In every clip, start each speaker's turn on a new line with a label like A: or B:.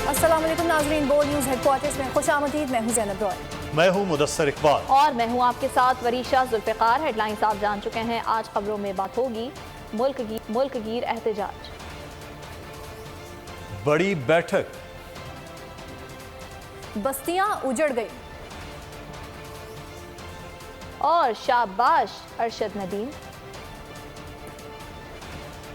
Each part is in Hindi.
A: अस्सलाम वालेकुम नाज़रीन, बोल न्यूज़ हेडक्वार्टर्स में खुशामदीद। मैं हूँ ज़ैनब रॉय।
B: मैं हूँ मुदस्सर इकबाल
C: और मैं हूँ आपके साथ वरीशा जुल्फ़िकार। हेडलाइंस आप जान चुके हैं। आज खबरों में बात होगी मुल्क गिर एहतजाज,
B: बड़ी बैठक,
A: बस्तियाँ उजड़ गई
C: और शाबाश अरशद नदीम।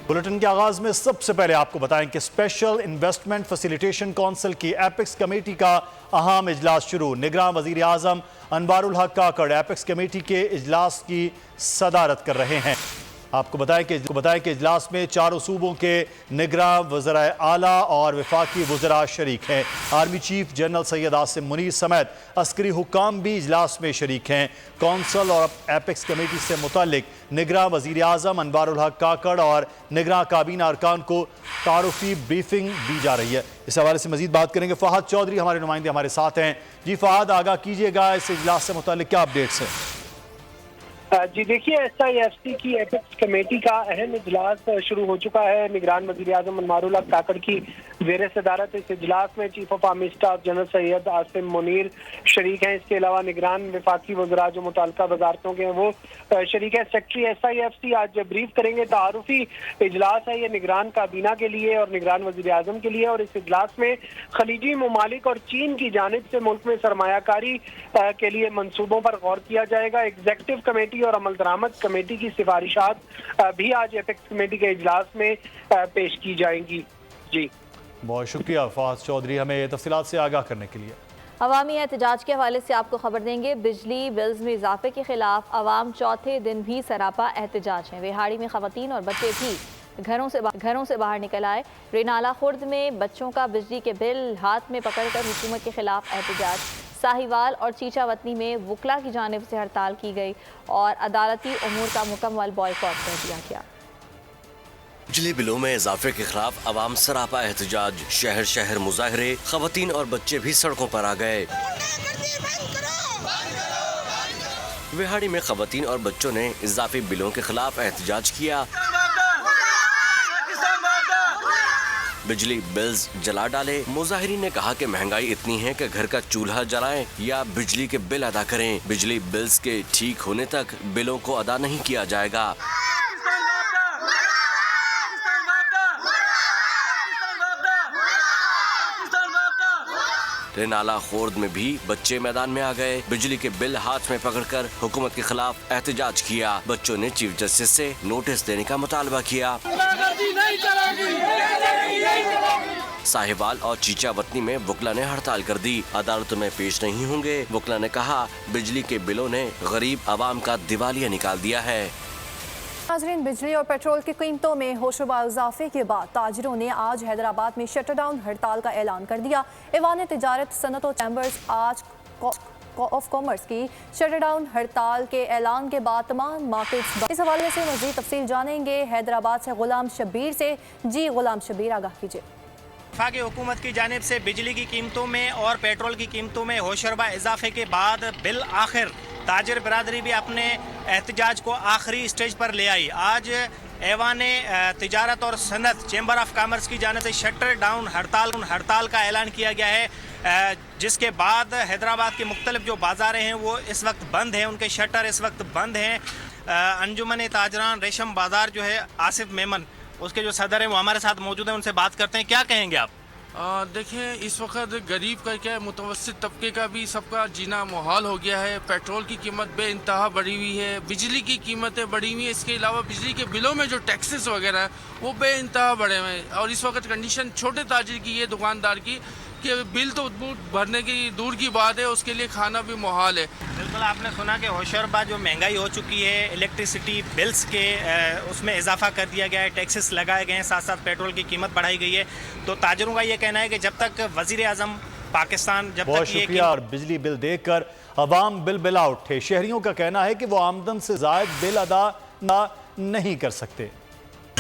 B: बुलेटिन के आगाज में सबसे पहले आपको बताएं कि स्पेशल इन्वेस्टमेंट फैसिलिटेशन काउंसिल की एपेक्स कमेटी का अहम इजलास शुरू। निगरान वजीर आजम अनवारुल हक काकड़ एपेक्स कमेटी के इजलास की सदारत कर रहे हैं। आपको बताएं कि इजलास में चारों सूबों के निगरान वज़राए आला और वफाकी वज़रा शरीक हैं। Army chief general Syed Asim Munir समेत अस्करी हुक्काम भी इजलास में शरीक हैं। कौंसल और एपेक्स कमेटी से मुतालिक निगरान वज़ीर आज़म अनवारुल हक काकड़ और निगरान काबीना अरकान को तारुफी ब्रीफिंग दी जा रही है। इस हवाले से मजीद बात करेंगे। फ़हद चौधरी हमारे नुमाइंदे हमारे साथ हैं। जी फ़हद, आगाह कीजिएगा, इस इजलास से मुतालिक क्या अपडेट्स हैं?
D: जी देखिए, SIFC की एपेक्स कमेटी का अहम इजलास शुरू हो चुका है। निगरान वज़ीर आज़म अनवारुल हक काकड़ की ज़ेर सदारत इस इजलास में chief of army staff general Syed Asim Munir शरीक हैं। इसके अलावा निगरान वफाकी वज़रा जो मुताल्लिका वजारतों के हैं वो शरीक है। सेक्रेटरी SIFC आज ब्रीफ करेंगे। तारुफी इजलास है ये निगरान काबीना के लिए और निगरान वज़ीर आज़म के लिए। और इस इजलास में खलीजी ममालिक और चीन की जानिब से मुल्क में सरमायाकारी के लिए मंसूबों पर गौर किया जाएगा। एग्जीक्यूटिव कमेटी और अमल दरामद कमेटी की सिफारिशात भी आज एपेक्स कमेटी के इजलास में पेश की जाएंगी। जी
B: बहुत शुक्रिया फ़हद चौधरी, हमें तफसीलात से आगाह करने के लिए।
C: अवामी एहतजाज के हवाले से आपको खबर देंगे। बिजली बिल्स में इजाफे के खिलाफ अवाम चौथे दिन भी सरापा एहतजाज है। वेहाड़ी में खवातीन और बच्चे भी घरों से बाहर निकल आए। रेनाला खुर्द में बच्चों का बिजली के बिल हाथ में पकड़कर हुकूमत के खिलाफ एहतजाज। साहिवाल और चीचावतनी में वकला की जानिब से हड़ताल की गई और अदालती उमूर का मुकम्मल बॉयकॉट कर दिया गया।
E: बिजली बिलों में इजाफे के खिलाफ अवाम सरापा एहतजाज। शहर शहर मुजाहरे, खवातीन और बच्चे भी सड़कों पर आ गए। विहाड़ी में खवातीन और बच्चों ने इजाफी बिलों के खिलाफ एहतजाज किया। बिजली बिल्स जला डाले। मुजाहिरीन ने कहा कि महंगाई इतनी है कि घर का चूल्हा जलाएं या बिजली के बिल अदा करें। बिजली बिल्स के ठीक होने तक बिलों को अदा नहीं किया जाएगा। रेनाला खोर्द में भी बच्चे मैदान में आ गए। बिजली के बिल हाथ में पकड़कर हुकूमत के खिलाफ एहतजाज किया। बच्चों ने चीफ जस्टिस से नोटिस देने का मुतालबा किया। साहिवाल और चीचावतनी में वकला ने हड़ताल कर दी। अदालतों में पेश नहीं होंगे। वकला ने कहा बिजली के बिलों ने गरीब आवाम का दिवालिया निकाल दिया है।
A: नाज़रीन, बिजली और पेट्रोल की कीमतों में होशरुबा इजाफे के बाद ताजिरों ने आज हैदराबाद में शटडाउन हड़ताल का ऐलान कर दिया। ऐवान तिजारत सनत और चैम्बर्स आज ऑफ कॉमर्स की शटडाउन हड़ताल के ऐलान के बाद तमाम मार्केट्स। इस हवाले से मज़ीद तफसील जानेंगे हैदराबाद से गुलाम शबीर से। जी गुलाम शबीर, आगाह कीजिए।
F: वफाकी हुकूमत की जानिब से बिजली की कीमतों में और पेट्रोल की कीमतों में होशरुबा इजाफे के बाद बिल आखिर ताजिर बरादरी भी अपने एहतजाज को आखिरी स्टेज पर ले आई। आज ऐवान तिजारत और सनत चैम्बर ऑफ कॉमर्स की जानिब से शटर डाउन हड़ताल का ऐलान किया गया है, जिसके बाद हैदराबाद के मुख्तलिफ जो बाज़ारें हैं वो इस वक्त बंद हैं, उनके शटर इस वक्त बंद हैं। अंजुमन ताजरान रेशम बाज़ार जो है आसिफ मेमन उसके जो सदर हैं वो हमारे साथ मौजूद हैं, उनसे बात करते हैं। क्या कहेंगे आप?
G: देखें, इस वक्त गरीब का क्या है, मुतवस्सित तबके का भी सबका जीना मुहाल हो गया है। पेट्रोल की कीमत बेइंतहा बढ़ी हुई है, बिजली की कीमतें बढ़ी हुई हैं। इसके अलावा बिजली के बिलों में जो टैक्सेस वगैरह हैं वो बेइंतहा बढ़े हुए हैं। और इस वक्त कंडीशन छोटे ताजिर की है, दुकानदार की, कि बिल तो भरने की दूर की बात है, उसके लिए खाना भी मुहाल है।
F: बिल्कुल, आपने सुना कि होशरुबा जो महंगाई हो चुकी है, इलेक्ट्रिसिटी बिल्स के उसमें इजाफा कर दिया गया है, टैक्सेस लगाए गए हैं, साथ साथ पेट्रोल की कीमत बढ़ाई गई है। तो ताजिरों का ये कहना है कि जब तक वज़ीर आज़म पाकिस्तान
B: बहुत शुक्रिया। और बिजली बिल देखकर अवाम बिल बिला उठे। शहरियों का कहना है कि वो आमदन से ज़ायद बिल अदा नहीं कर सकते।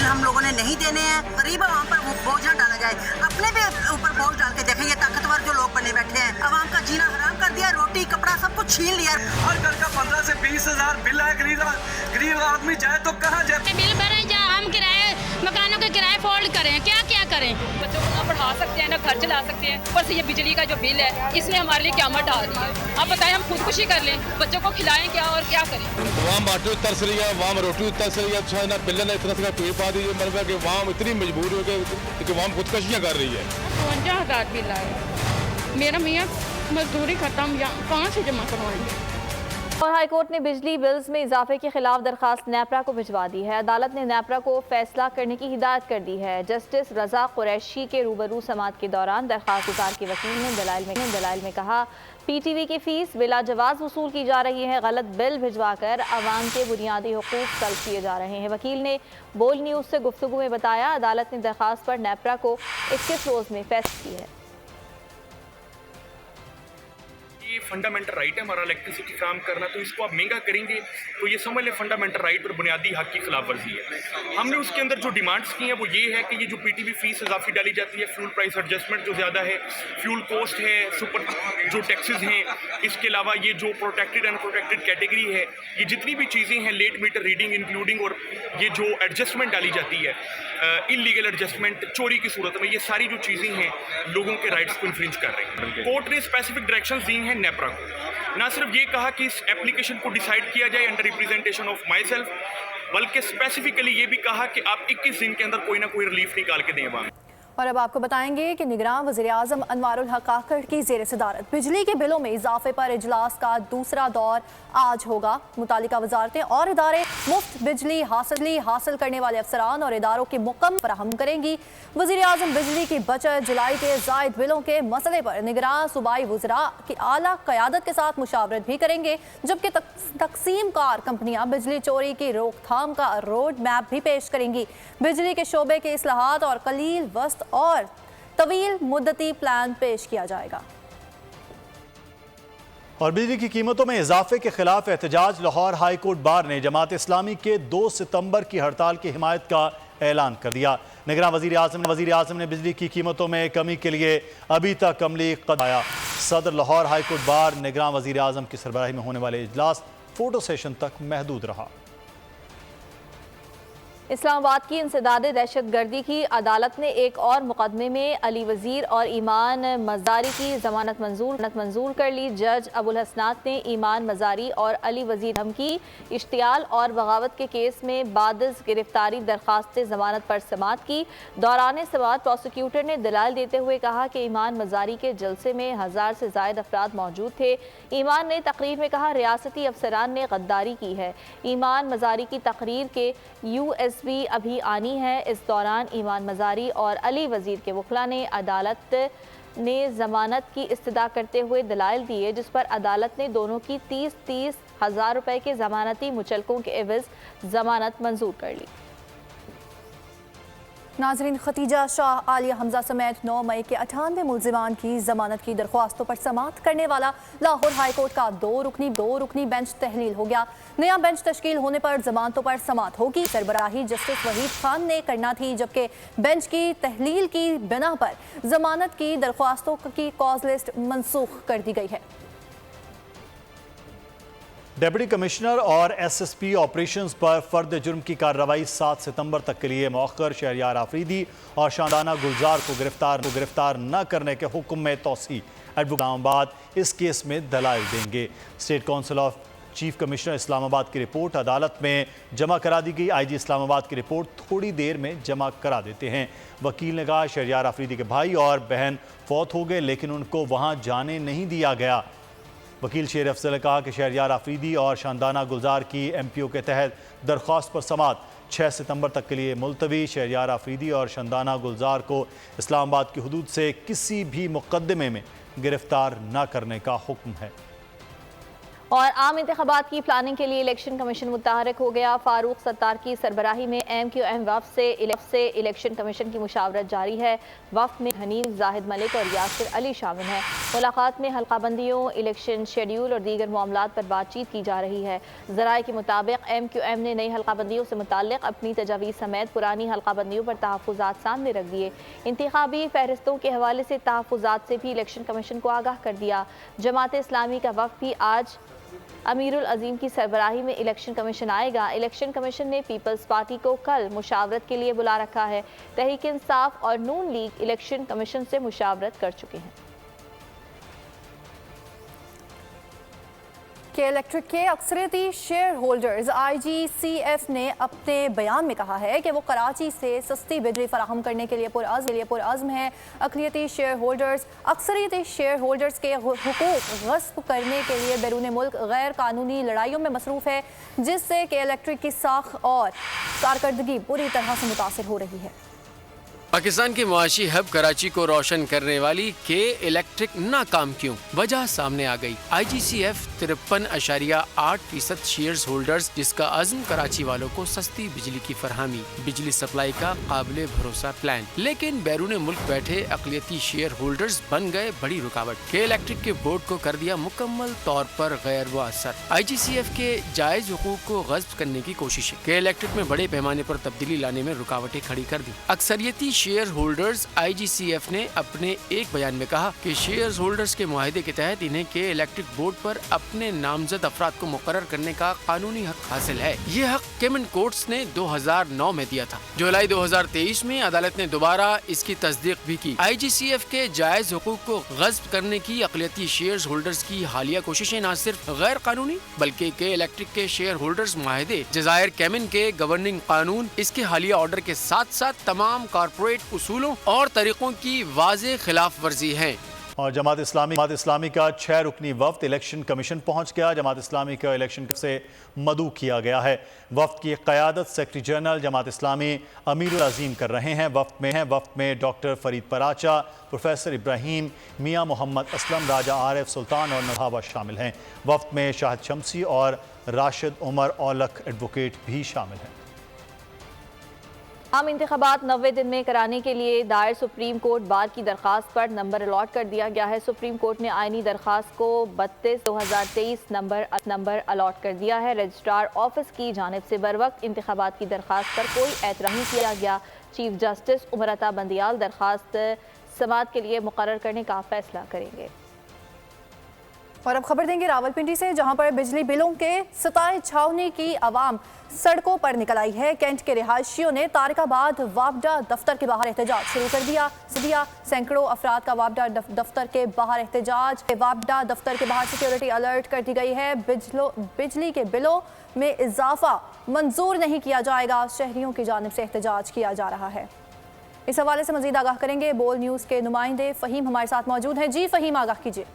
H: हम लोगों ने नहीं देने हैं। गरीब आवाम पर वो बोझ न डाला जाए। अपने भी ऊपर बोझ डाल के देखें, ये ताकतवर जो लोग बने बैठे हैं, आवाम का जीना हराम कर दिया, रोटी कपड़ा सब कुछ छीन लिया।
I: हर घर का 15 से 20 हजार बिल है। गरीब आदमी जाए तो कहाँ जाए?
J: बिल भरे, हम किराए मकानों के किराए फोल्ड करें, क्या क्या करें? करें? बच्चों को ना पढ़ा सकते हैं ना घर चला सकते हैं, ऊपर से ये बिजली का जो बिल है इसने हमारे लिए क़यामत डाल दी है। आप बताएं हम खुदकुशी कर लें, बच्चों को खिलाएं क्या और क्या करें?
K: वहाँ बाटो तरस रही है, वहाँ रोटी तरस रही है, अच्छा ना बिल्ले ने इतना सा पेड़ पा दीजिए, मतलब कि वहाँ इतनी मजबूर हो गए कि वहाँ खुदकशियाँ कर रही है।
J: 52,000 बिल आया, मेरा मियाँ मजदूरी खत्म, या कहाँ से जमा करवाएंगे?
C: और हाईकोर्ट ने बिजली बिल्स में इजाफे के खिलाफ दरखास्त नेपरा को भिजवा दी है। अदालत ने नेपरा को फैसला करने की हिदायत कर दी है। जस्टिस रजा कुरैशी के रूबरू समाअत के दौरान दरखास्त गुजार के वकील ने दलाइल में कहा PTV की फीस बिला जवाज वसूल की जा रही है, गलत बिल भिजवाकर अवाम के बुनियादी हुकूक तलब किए जा रहे हैं। वकील ने बोल न्यूज़ से गुफ्तगू में बताया अदालत ने दरखास्त पर नेपरा को 21 रोज़ में फैसला किया है।
L: ये फंडामेंटल राइट है हमारा इलेक्ट्रिसिटी काम करना, तो इसको आप महंगा करेंगे तो ये समझ लें फंडामेंटल राइट और बुनियादी हक की खिलाफ वर्जी है। हमने उसके अंदर जो डिमांड्स की हैं वो ये है कि ये जो PTV फीस इजाफी डाली जाती है, फ्यूल प्राइस एडजस्टमेंट जो ज़्यादा है, फ्यूल कॉस्ट है, सुपर जो टैक्सेस हैं, इसके अलावा ये जो प्रोटेक्टेड अनप्रोटेक्टेड कैटेगरी है, ये जितनी भी चीज़ें हैं, लेट मीटर रीडिंग इंक्लूडिंग, और ये जो एडजस्टमेंट डाली जाती है इलीगल एडजस्टमेंट चोरी की सूरत में, ये सारी जो चीज़ें हैं लोगों के राइट्स को इन्फ्रिंज कर रही हैं। कोर्ट ने स्पेसिफिक डायरेक्शंस दी हैं नेपरा को, ना सिर्फ ये कहा कि इस एप्लीकेशन को डिसाइड किया जाए under representation of my self, बल्कि स्पेसिफिकली ये भी कहा कि आप 21 दिन के अंदर कोई ना कोई रिलीफ निकाल के दें अवाम।
A: और अब आपको बताएंगे कि निगरान वज़ीर-ए-आज़म अनवारुल हक काकड़ की ज़ेर सदारत बिजली के बिलों में इजाफे पर इजलास का दूसरा दौर आज होगा। मुतालिका वजारतें और इदारे मुफ्त बिजली हासिल करने वाले अफसरान और इदारों की मुकम्मल फराहम करेंगी। वज़ीर-ए-आज़म बिजली की बचत जुलाई के जायद बिलों के मसले पर निगरान सूबाई वज़रा की आला क़यादत के साथ मुशावरत भी करेंगे, जबकि तकसीम कार कंपनियाँ बिजली चोरी की रोकथाम का रोड मैप भी पेश करेंगी। बिजली के शोबे के इस्लाहात और कलील वस्त और तवील मुद्दती प्लान पेश किया जाएगा।
B: और बिजली की कीमतों में इजाफे के खिलाफ एहतजाज, लाहौर हाई कोर्ट बार ने जमात इस्लामी के 2 सितंबर की हड़ताल की हिमायत का ऐलान कर दिया। निगरान वज़ीर आज़म ने बिजली की कीमतों में कमी के लिए अभी तक अमली कदम। सदर लाहौर हाई कोर्ट बार निगरान वज़ीर आज़म की सरबराही में होने वाले इजलास फोटो सेशन तक महदूद रहा।
C: इस्लामाबाद की इंसदाद दहशतगर्दी की अदालत ने एक और मुकदमे में अली वज़ीर और ईमान मज़ारी की ज़मानत मंजूर कर ली। जज अबुल हसनात ने ईमान मज़ारी और अली वज़ीर धमकी, इश्तियाल और बगावत के केस में बादिस गिरफ्तारी दरखास्त ज़मानत पर समाअत की। दौरान समाअत प्रोसिक्यूटर ने दलाल देते हुए कहा कि ईमान मज़ारी के जलसे में 1000 से ज़ायद अफराद मौजूद थे। ईमान ने तकरीर में कहा रियासती अफसरान ने गद्दारी की है। ईमान मज़ारी की तकरीर के USB अभी आनी है। इस दौरान ईमान मज़ारी और अली वज़ीर के वकला ने अदालत ने ज़मानत की इस्तदा करते हुए दलाइल दिए, जिस पर अदालत ने दोनों की 30-30 हज़ार रुपए के ज़मानती मुचलकों के एवज़ ज़मानत मंजूर कर ली।
A: नाजरीन, खतीजा शाह, आलिया हमजा समेत 9 मई के 98 मुल्जिमान की जमानत की दरख्वास्तों पर समाअत करने वाला लाहौर हाई कोर्ट का दो रुकनी बेंच तहलील हो गया। नया बेंच तश्कील होने पर जमानतों पर समाअत होगी। सरबराही जस्टिस वहीद खान ने करना थी, जबकि बेंच की तहलील की बिना पर जमानत की दरख्वास्तों की कॉज लिस्ट मनसूख कर दी गई है।
B: डिप्टी कमिश्नर और SSP ऑपरेशंस पर फर्द जुर्म की कार्रवाई 7 सितंबर तक के लिए मौखर। शहरयार आफरीदी और शानदाना गुलजार को गिरफ्तार न करने के हुक्म में तोसी। एडवोकेट इस्लामाबाद इस केस में दलाइल देंगे। State council of chief commissioner Islamabad की रिपोर्ट अदालत में जमा करा दी गई। IG इस्लामाबाद की रिपोर्ट थोड़ी देर में जमा करा देते हैं। वकील ने कहा शहरयार आफरीदी के भाई और बहन फौत हो गए, लेकिन उनको वहाँ जाने नहीं दिया गया। वकील शेर अफजल ने कहा कि शहरयार आफरीदी और शानदाना गुलजार की MPO के तहत दरख्वास्त पर समाअत 6 सितंबर तक के लिए मुलतवी। शहरयार आफरीदी और शानदाना गुलजार को इस्लामाबाद की हुदूद से किसी भी मुकदमे में गिरफ्तार न करने का हुक्म है।
C: और आम इंतखाबात की प्लानिंग के लिए इलेक्शन कमीशन मुतहरक हो गया। फारूक सत्तार की सरबराही में MQM वफ़द से इलेक्शन कमीशन की मुशावरत जारी है। वफ़द में हनीफ, जाहिद मलिक और यासिर अली शामिल हैं। मुलाकात में हल्काबंदियों, इलेक्शन शेड्यूल और दीगर मामलात पर बातचीत की जा रही है। ज़राए के मुताबिक MQM ने नई हल्काबंदियों से मुताल्लिक़ अपनी तजावीज़ समेत पुरानी हल्काबंदियों पर तहफ़्फ़ुज़ात सामने रख दिए। इंतखाबी फहरिस्तों के हवाले से तहफ़्फ़ुज़ात से भी इलेक्शन कमीशन को आगाह कर दिया। जमात इस्लामी का वफ़द भी आज अमीरुल अजीम की सरबराही में इलेक्शन कमीशन आएगा। इलेक्शन कमीशन ने पीपल्स पार्टी को कल मुशावरत के लिए बुला रखा है। तहरीक इंसाफ और नून लीग इलेक्शन कमीशन से मुशावरत कर चुके हैं।
A: के इलेक्ट्रिक के अक्सरियती शेयर होल्डर्स IGCF ने अपने बयान में कहा है कि वो कराची से सस्ती बिजली फराहम करने के लिए पुरअज़्म है। अक्सरियती शेयर होल्डर्स के हुकूक गस्ब करने के लिए बैरून मुल्क गैर कानूनी लड़ाइयों में मसरूफ़ है, जिससे के इलेक्ट्रिक की साख और कारकर्दगी बुरी तरह से मुतासिर हो रही है।
M: पाकिस्तान के मुआशी हब कराची को रोशन करने वाली के इलेक्ट्रिक नाकाम क्यों? वजह सामने आ गई। IGCF 53.8% शेयर्स होल्डर्स, जिसका अज़्म कराची वालों को सस्ती बिजली की फरहमी, बिजली सप्लाई का काबिल भरोसा प्लान, लेकिन बैरून मुल्क बैठे अक़लियती शेयर होल्डर्स बन गए बड़ी रुकावट। के इलेक्ट्रिक के बोर्ड को कर दिया मुकम्मल तौर पर गैर मुअस्सर। IGCF के जायज हुकूक को गस्ब करने की कोशिश। के इलेक्ट्रिक में बड़े पैमाने पर तब्दीली लाने में रुकावटें खड़ी कर दी। अक्सरियती शेयर होल्डर्स IGCF ने अपने एक बयान में कहा कि शेयर होल्डर्स के मुआहदे के तहत इन्हें के इलेक्ट्रिक बोर्ड पर अपने नामजद अफराद को मुकर्रर करने का कानूनी हक हासिल है। ये हक केमन कोर्ट्स ने 2009 में दिया था। जुलाई 2023 में अदालत ने दोबारा इसकी तस्दीक भी की। IGCF के जायज हुकूक को गस्ब करने की अक़लियती शेयर होल्डर्स की हालिया कोशिशें न सिर्फ गैर कानूनी बल्कि के इलेक्ट्रिक के शेयर होल्डर्स मुआहदे, जज़ायर केमन के गवर्निंग कानून, इसके हालिया ऑर्डर के साथ साथ तमाम कॉर्पोरेट उसूलों और तरीकों की वाज़ेह खिलाफ वर्जी है।
B: और जमात इस्लामी का 6 रुकनी वफ्द इलेक्शन कमीशन पहुंच गया। जमात इस्लामी का इलेक्शन से मदऊ किया गया है। वफ्द की क़यादत सेक्रेटरी जनरल जमात इस्लामी अमीरुल अजीम कर रहे हैं। वफ्द में डॉक्टर फरीद पराचा, प्रोफेसर इब्राहिम, मियाँ मोहम्मद असलम, राजा आरिफ सुल्तान और नभाबा शामिल हैं। वफ्द में शाहिद शमसी और राशिद उमर औलख एडवोकेट भी शामिल हैं।
C: आम इंतखाबात 90 दिन में कराने के लिए दायर सुप्रीम कोर्ट बार की दरख्वास्त पर नंबर अलॉट कर दिया गया है। सुप्रीम कोर्ट ने आइनी दरख्वास्त को 32/2023 नंबर अलॉट कर दिया है। रजिस्ट्रार ऑफिस की जानिब से बरवक्त इंतखाबात की दरख्वास्त पर कोई एतराज़ नहीं किया गया। चीफ जस्टिस उमरता बंदियाल दरख्वास्त समाअत के लिए मुकर्रर करने का फैसला करेंगे।
A: और अब खबर देंगे रावलपिंडी से, जहां पर बिजली बिलों के सताए छावनी की आवाम सड़कों पर निकल आई है। कैंट के रिहायशियों ने तारिकाबाद वापडा दफ्तर के बाहर एहतजाज शुरू कर दिया। सैकड़ों अफराद का वापडा दफ्तर के बाहर एहतजाज। वापडा दफ्तर के बाहर सिक्योरिटी अलर्ट कर दी गई है। बिजली के बिलों में इजाफा मंजूर नहीं किया जाएगा, शहरियों की जानिब से एहतजाज किया जा रहा है। इस हवाले से मजीद आगाह करेंगे बोल न्यूज़ के नुमाइंदे फ़हीम हमारे साथ मौजूद हैं। जी फ़हीम, आगाह कीजिए।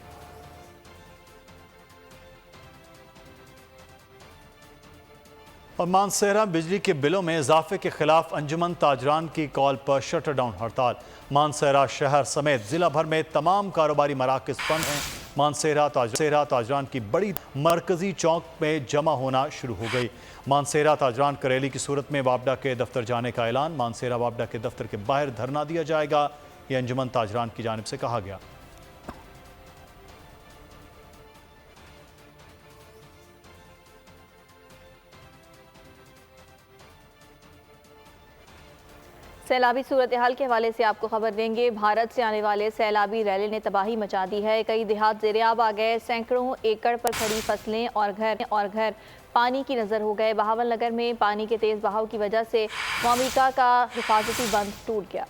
B: और मानसेरा बिजली के बिलों में इजाफे के खिलाफ अंजुमन ताजरान की कॉल पर शटर डाउन हड़ताल। मानसेरा शहर समेत जिला भर में तमाम कारोबारी मराकज़ बंद हैं। मानसेरा ताजरान की बड़ी मरकजी चौक में जमा होना शुरू हो गई। मानसेरा ताजरान करेली की सूरत में वापडा के दफ्तर जाने का ऐलान। मानसेरा वापडा के दफ्तर के बाहर धरना दिया जाएगा, ये अंजुमन ताजरान की जानिब से कहा गया।
C: सैलाबी सूरत हाल के हवाले से आपको खबर देंगे। भारत से आने वाले सैलाबी रैली ने तबाही मचा दी है। कई देहात ज़ेरे-आब आ गए। सैकड़ों एकड़ पर खड़ी फसलें और घर पानी की नज़र हो गए। बहावल नगर में पानी के तेज बहाव की वजह से मोमिका का हिफाजती बंद टूट गया।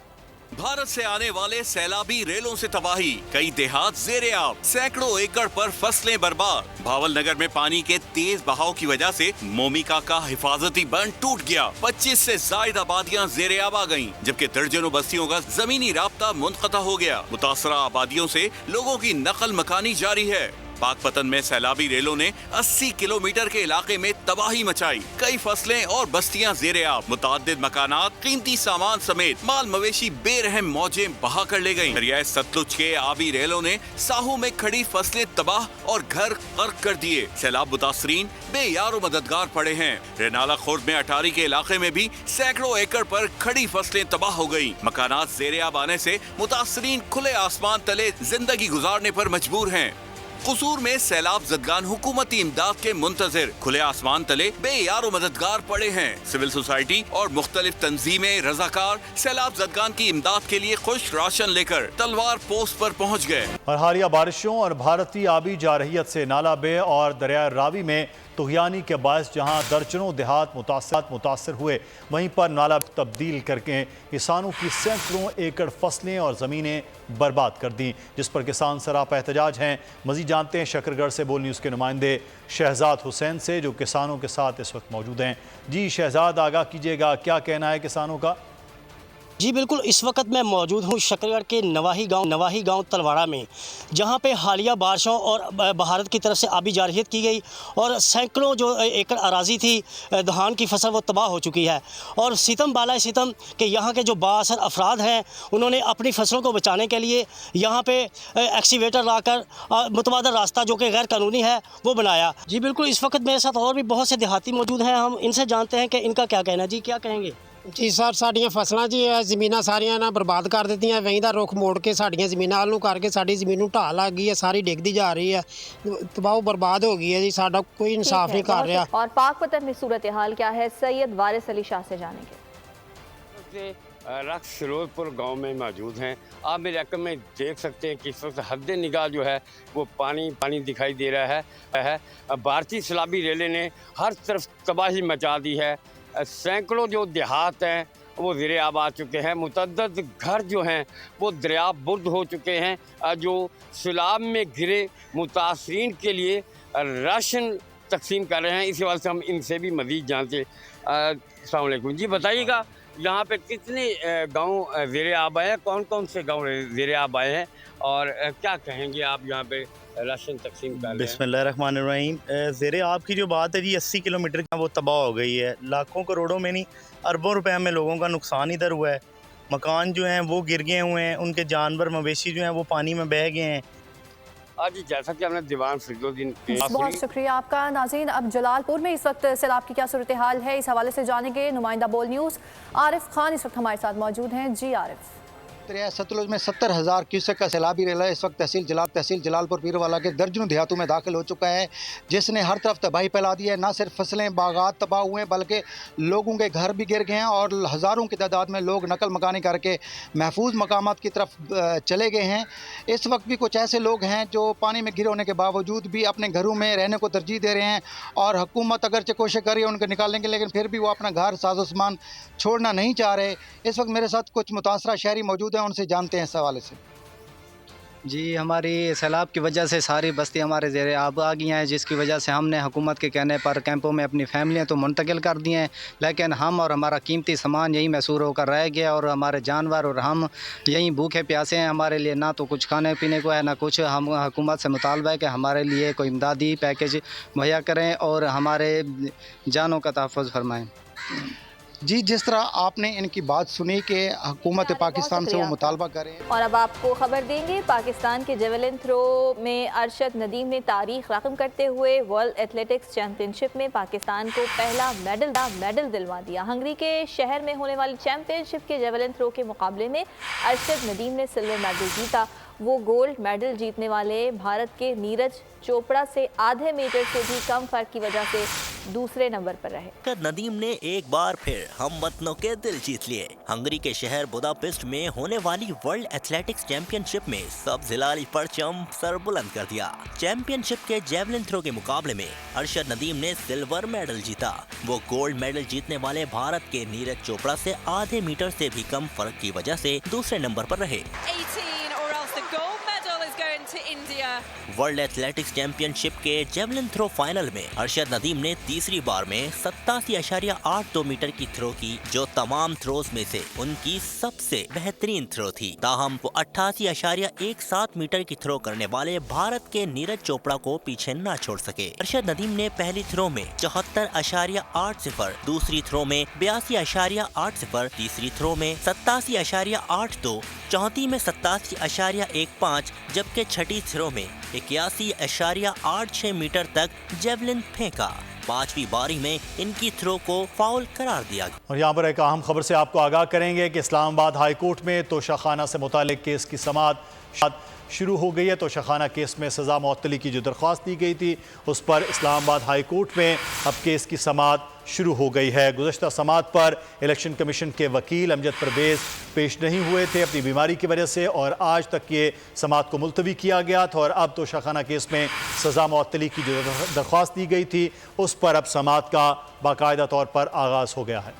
N: भारत से आने वाले सैलाबी रेलों से तबाही, कई देहात ज़ेरे-आब, सैकड़ों एकड़ पर फसलें बर्बाद। भावल नगर में पानी के तेज बहाव की वजह से मोमिका का हिफाजती बंद टूट गया। 25 से ज्यादा आबादियां ज़ेरे-आब आ गयीं, जबकि दर्जनों बस्तियों का जमीनी राब्ता मुनक़ता हो गया। मुतासरा आबादियों से लोगों की नकल मकानी जारी है। पाकपतन में सैलाबी रेलों ने 80 किलोमीटर के इलाके में तबाही मचाई। कई फसलें और बस्तियां ज़ेरे-आब, मुताद्दिद मकानात, कीमती सामान समेत माल मवेशी बेरहम मौजें बहा कर ले गयी। दरियाए सतलुज के आबी रेलों ने साहू में खड़ी फसलें तबाह और घर गर्क कर दिए। सैलाब मुतासरीन बेयारो मददगार पड़े हैं। रेनाला खुर्द में अटारी के इलाके में भी सैकड़ों एकड़ पर खड़ी फसलें तबाह हो गयी। मकानात ज़ेरे-आब आने से मुतासरीन खुले आसमान तले जिंदगी गुजारने पर मजबूर हैं। कसूर में सैलाब जदगान हुकूमती इमदाद के मुंतजिर खुले आसमान तले बेयारो मददगार पड़े हैं। सिविल सोसाइटी और मुख्तलिफ तंजीमें रजाकार सैलाब जदगान की इमदाद के लिए खुश राशन लेकर तलवार पोस्ट पर पहुँच गए।
B: और हालिया बारिशों और भारतीय आबी जारहियत से नाला बे और दरिया रावी में तुगयानी के बायस जहां दर्जनों देहात मुतासर हुए, वहीं पर नाला तब्दील करके किसानों की सैकड़ों एकड़ फसलें और ज़मीनें बर्बाद कर दी, जिस पर किसान सरापा एहतजाज हैं। मज़ीद जानते हैं शकरगढ़ से बोल न्यूज़ के नुमाइंदे शहजाद हुसैन से, जो किसानों के साथ इस वक्त मौजूद हैं। जी शहजाद, आगाह कीजिएगा, क्या कहना है किसानों का?
O: जी बिल्कुल, इस वक्त मैं मौजूद हूँ शकरगढ़ के नवाही गांव तलवाड़ा में, जहां पे हालिया बारिशों और भारत की तरफ से आबी जारहियत की गई और सैकड़ों जो एकड़ अराजी थी धान की फसल वो तबाह हो चुकी है। और सितम बाला सितम के यहाँ के जो बाअसर अफराद हैं, उन्होंने अपनी फसलों को बचाने के लिए यहाँ पे एक्सीवेटर लाकर मुतबादल रास्ता जो कि गैर कानूनी है वो बनाया। जी बिल्कुल, इस वक्त मेरे साथ और भी बहुत से देहाती मौजूद हैं, हम इनसे जानते हैं कि इनका क्या कहना है। जी क्या कहेंगे?
P: जी सर, साड़ियाँ फसलों जी ਜ਼ਮੀਨਾਂ ਸਾਰੀਆਂ ਨਾ ਬਰਬਾਦ ਕਰ ਦਿੱਤੀਆਂ। ਵਹੀਂ ਦਾ ਰੁੱਖ ਮੋੜ ਕੇ ਸਾਡੀਆਂ ਜ਼ਮੀਨਾਂ ਵੱਲ ਨੂੰ ਕਰਕੇ ਸਾਡੀ ਜ਼ਮੀਨ ਨੂੰ ਢਾਹ ਲੱਗ ਗਈ ਹੈ, ਸਾਰੀ ਡਿੱਗਦੀ ਜਾ ਰਹੀ ਹੈ, ਤਬਾਹ ਬਰਬਾਦ ਹੋ ਗਈ है जी। साडा कोई इंसाफ नहीं कर रहा।
C: और पाकपतन में सूरत हाल क्या है, सैयद वारिस अली शाह से जानेंगे।
Q: रक्स फिरोजपुर गांव में मौजूद हैं। आप मेरे रकम में देख सकते हैं कि इस वक्त हद निगाह जो है वो पानी दिखाई दे रहा है। भारतीय सैलाबी रेले ने हर तरफ तबाही मचा दी है। सैकड़ों जो देहात हैं वो ज़ेरे आब आ चुके हैं। मुतअद्दिद घर जो हैं वो दरिया बुर्द हो चुके हैं। जो सैलाब में घिरे मुतासरीन के लिए राशन तकसीम कर रहे हैं। इसी वजह से हम इनसे भी मज़ीद जानते। अस्सलाम वालेकुम जी, बताइएगा यहाँ पे कितने गांव ज़ेरे आब आए हैं, कौन कौन से गांव ज़ेरे आब आए हैं और क्या कहेंगे आप यहाँ पे राशन तकसीम कर रहे हैं?
R: बिस्मिल्लाहिर्रहमानिर्रहीम। ज़ेरे आपकी जो बात है जी 80 किलोमीटर का वो तबाह हो गई है। लाखों करोड़ों में नहीं, अरबों रुपए में लोगों का नुकसान इधर हुआ है। मकान जो हैं वो गिर गए हुए हैं, उनके जानवर मवेशी जो हैं वो पानी में बह गए हैं।
Q: आज जैसा कि हमने दीवान फरीदुद्दीन
A: बहुत शुक्रिया आपका। नाज़रीन, अब जलालपुर में इस वक्त सैलाब की क्या सूरत हाल है, इस हवाले से जानेंगे नुमाइंदा बोल न्यूज़ आरिफ खान इस वक्त हमारे साथ मौजूद हैं। जी आरिफ।
S: दरिया सतलुज में 70,000 क्यूसेक का सैलाबी रेला इस वक्त तहसील जलालपुर पीरवाला के दर्जनों देहातों में दाखिल हो चुका है, जिसने हर तरफ तबाही फैला दी है। ना सिर्फ फसलें बागात तबाह हुए हैं, बल्कि लोगों के घर भी गिर गए हैं और हज़ारों की तादाद में लोग नकल मकानी करके महफूज मकामात की तरफ चले गए हैं। इस वक्त भी कुछ ऐसे लोग हैं जो पानी में गिरे होने के बावजूद भी अपने घरों में रहने को तरजीह दे रहे हैं और हुकूमत अगरचे कोशिश कर रही है उनको निकालने की, लेकिन फिर भी वो अपना घर साजो सामान छोड़ना नहीं चाह रहे। इस वक्त मेरे साथ कुछ मुतासरा शहरी मौजूद हैं, उनसे जानते हैं इस हवाले से।
T: जी, हमारी सैलाब की वजह से सारी बस्ती हमारे ज़ेरे आब आ गई हैं, जिसकी वजह से हमने हुकूमत के कहने पर कैंपों में अपनी फैमिलियां तो मुंतकिल कर दी हैं, लेकिन हम और हमारा कीमती सामान यहीं महसूर होकर रह गया और हमारे जानवर और हम यहीं भूखे प्यासे हैं। हमारे लिए ना तो कुछ खाने पीने को है ना कुछ। हम हुकूमत से मुतालबा है कि हमारे लिए कोई इमदादी पैकेज मुहैया करें और हमारे जानों का तहफ़्फ़ुज़ फरमाएँ।
S: जी, जिस तरह आपने इनकी बात सुनी कि हुकूमत पाकिस्तान से वो मुतालबा करें।
C: और अब आपको खबर देंगे, पाकिस्तान के जेवलिन थ्रो में अरशद नदीम ने तारीख रकम करते हुए वर्ल्ड एथलेटिक्स चैंपियनशिप में पाकिस्तान को पहला मेडल दिलवा दिया। हंगरी के शहर में होने वाली चैंपियनशिप के जेवलिन थ्रो के मुकाबले में अरशद नदीम ने सिल्वर मेडल जीता। वो गोल्ड मेडल जीतने वाले भारत के नीरज चोपड़ा से आधे मीटर से भी कम फर्क की वजह से दूसरे नंबर पर रहे।
U: नदीम ने एक बार फिर हम वतनों के दिल जीत लिए। हंगरी के शहर बुदापेस्ट में होने वाली वर्ल्ड एथलेटिक्स चैंपियनशिप में सब जिलाली परचम सर बुलंद कर दिया। चैंपियनशिप के जेवलिन थ्रो के मुकाबले में अरशद नदीम ने सिल्वर मेडल जीता। वो गोल्ड मेडल जीतने वाले भारत के नीरज चोपड़ा से आधे मीटर से भी कम फर्क की वजह से दूसरे नंबर पर रहे। वर्ल्ड एथलेटिक्स चैंपियनशिप के जेवलिन थ्रो फाइनल में अरशद नदीम ने तीसरी बार में 87.82 मीटर की थ्रो की, जो तमाम थ्रोज में से उनकी सबसे बेहतरीन थ्रो थी। ताहम वो 88.17 मीटर की थ्रो करने वाले भारत के नीरज चोपड़ा को पीछे न छोड़ सके। अरशद नदीम ने पहली थ्रो में 74.80, दूसरी थ्रो में 82.80, तीसरी थ्रो में 87.82, चौथी में 87.15, जबकि छठी थ्रो में 81.86 मीटर तक जेवलिन फेंका। 5वीं बारी में इनकी थ्रो को फाउल करार दिया गया।
B: और यहाँ पर एक अहम खबर से आपको आगाह करेंगे कि इस्लामाबाद हाई कोर्ट में तोशाखाना से मुतालिक केस की समाअत शुरू हो गई है। तोशाखाना केस में सज़ा मुअत्तली की जो दरख्वास्त दी गई थी उस पर इस्लामाबाद हाई कोर्ट में अब केस की समाअत शुरू हो गई है। गुज़श्ता समाअत पर इलेक्शन कमीशन के वकील अमजद परवेज़ पेश नहीं हुए थे अपनी बीमारी की वजह से, और आज तक ये समाअत को मुलतवी किया गया था। और अब तोशाखाना केस में सज़ा मुअत्तली की जो दरख्वास्त दी गई थी उस पर अब समाअत का बाकायदा तौर पर आगाज़ हो गया है।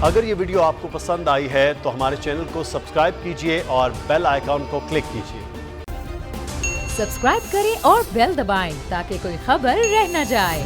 B: अगर ये वीडियो आपको पसंद आई है तो हमारे चैनल को सब्सक्राइब कीजिए और बेल आइकॉन को क्लिक कीजिए।
D: सब्सक्राइब करें और बेल दबाएं ताकि कोई खबर रह न जाए।